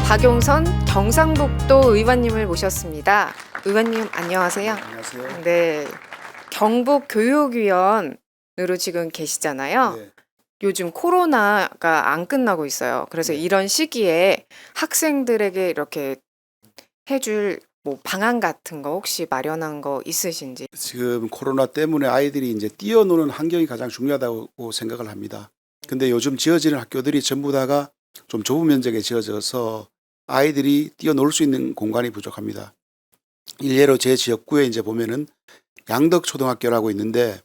박용선 경상북도 의원님을 모셨습니다. 의원님 안녕하세요. 안녕하세요. 네, 경북교육위원으로 지금 계시잖아요. 네. 요즘 코로나가 안 끝나고 있어요. 그래서 네. 이런 시기에 학생들에게 이렇게 해줄 뭐 방안 같은 거 혹시 마련한 거 있으신지? 지금 코로나 때문에 아이들이 이제 뛰어노는 환경이 가장 중요하다고 생각을 합니다. 근데 요즘 지어지는 학교들이 전부 다가 좀 좁은 면적에 지어져서 아이들이 뛰어놀 수 있는 공간이 부족합니다. 일례로 제 지역구에 이제 보면은 양덕초등학교라고 있는데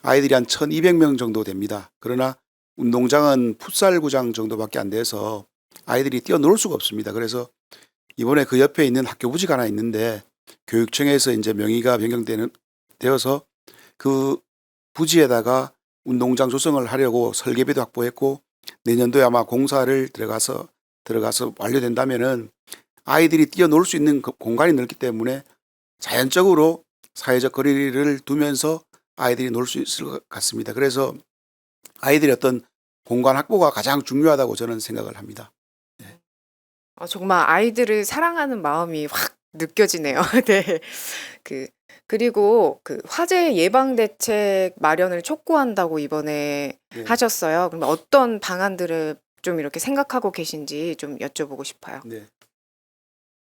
아이들이 한 1200명 정도 됩니다. 그러나 운동장은 풋살구장 정도밖에 안 돼서 아이들이 뛰어놀 수가 없습니다. 그래서 이번에 그 옆에 있는 학교 부지가 하나 있는데 교육청에서 이제 명의가 변경되어서 그 부지에다가 운동장 조성을 하려고 설계비도 확보했고 내년도에 아마 공사를 들어가서 완료된다면은 아이들이 뛰어놀 수 있는 그 공간이 넓기 때문에 자연적으로 사회적 거리를 두면서 아이들이 놀 수 있을 것 같습니다. 그래서 아이들의 어떤 공간 확보가 가장 중요하다고 저는 생각을 합니다. 정말 아이들을 사랑하는 마음이 확 느껴지네요. 네. 그리고 그 화재 예방 대책 마련을 촉구한다고 이번에 네. 하셨어요. 그럼 어떤 방안들을 좀 이렇게 생각하고 계신지 좀 여쭤보고 싶어요. 네.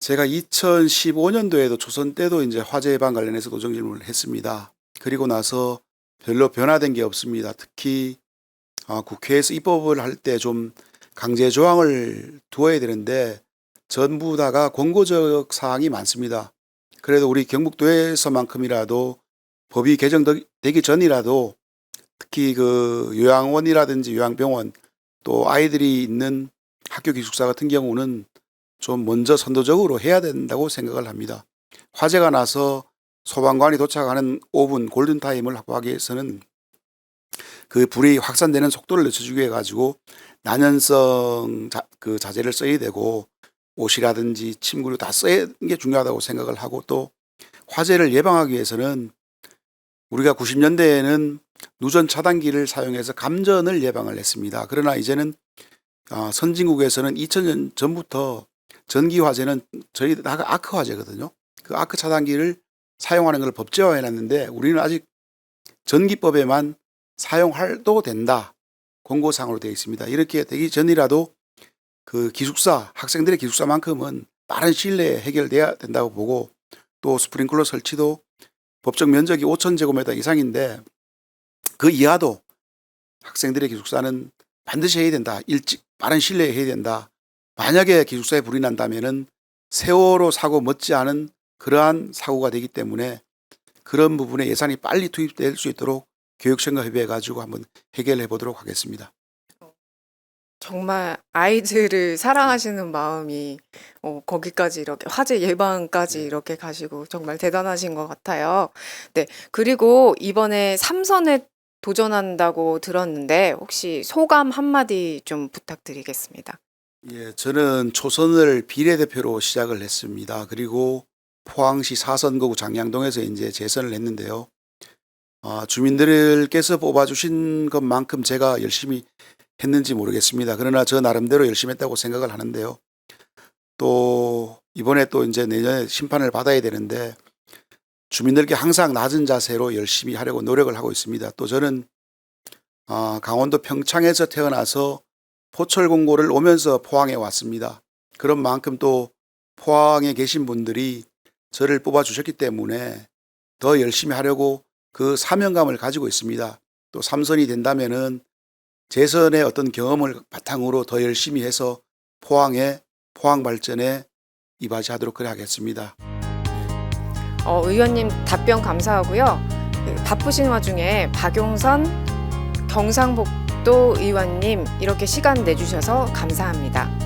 제가 2015년도에도 조선 때도 이제 화재 예방 관련해서 도정 질문을 했습니다. 그리고 나서 별로 변화된 게 없습니다. 특히 국회에서 입법을 할 때 좀 강제 조항을 두어야 되는데 전부 다가 권고적 사항이 많습니다. 그래도 우리 경북도에서만큼이라도 법이 개정되기 전이라도 특히 그 요양원이라든지 요양병원 또 아이들이 있는 학교 기숙사 같은 경우는 좀 먼저 선도적으로 해야 된다고 생각을 합니다. 화재가 나서 소방관이 도착하는 5분 골든타임을 확보하기 위해서는 그 불이 확산되는 속도를 늦춰주기 위해 가지고 난연성 자재를 써야 되고 옷이라든지 침구를 다 써야 게 중요하다고 생각을 하고 또 화재를 예방하기 위해서는 우리가 90년대에는 누전 차단기를 사용해서 감전을 예방을 했습니다. 그러나 이제는 선진국에서는 2000년 전부터 전기 화재는 저희 다 아크 화재거든요. 그 아크 차단기를 사용하는 걸 법제화해 놨는데 우리는 아직 전기법에만 사용해도 된다. 권고사항으로 되어 있습니다. 이렇게 되기 전이라도 그 기숙사, 학생들의 기숙사만큼은 빠른 시일 내에 해결돼야 된다고 보고 또 스프링클러 설치도 법적 면적이 5,000제곱미터 이상인데 그 이하도 학생들의 기숙사는 반드시 해야 된다. 일찍 빠른 시일 내에 해야 된다. 만약에 기숙사에 불이 난다면은 세월호 사고 못지않은 그러한 사고가 되기 때문에 그런 부분에 예산이 빨리 투입될 수 있도록 교육청과 협의해 가지고 한번 해결해 보도록 하겠습니다. 정말 아이들을 사랑하시는 마음이 거기까지 이렇게 화재 예방까지 네. 이렇게 가시고 정말 대단하신 것 같아요. 네. 그리고 이번에 3선에 도전한다고 들었는데 혹시 소감 한마디 좀 부탁드리겠습니다. 예, 저는 초선을 비례대표로 시작을 했습니다. 그리고 포항시 4선거구 장량동에서 이제 재선을 했는데요. 주민들께서 뽑아주신 것만큼 제가 열심히 했는지 모르겠습니다. 그러나 저 나름대로 열심히 했다고 생각을 하는데요. 또 이번에 또 이제 내년에 심판을 받아야 되는데 주민들께 항상 낮은 자세로 열심히 하려고 노력을 하고 있습니다. 또 저는 강원도 평창에서 태어나서 포철 공고를 오면서 포항에 왔습니다. 그런 만큼 또 포항에 계신 분들이 저를 뽑아주셨기 때문에 더 열심히 하려고 그 사명감을 가지고 있습니다. 또 3선이 된다면은 재선의 어떤 경험을 바탕으로 더 열심히 해서 포항 발전에 이바지하도록 그래 하겠습니다. 의원님 답변 감사하고요. 바쁘신 와중에 박용선 경상북도 의원님 이렇게 시간 내주셔서 감사합니다.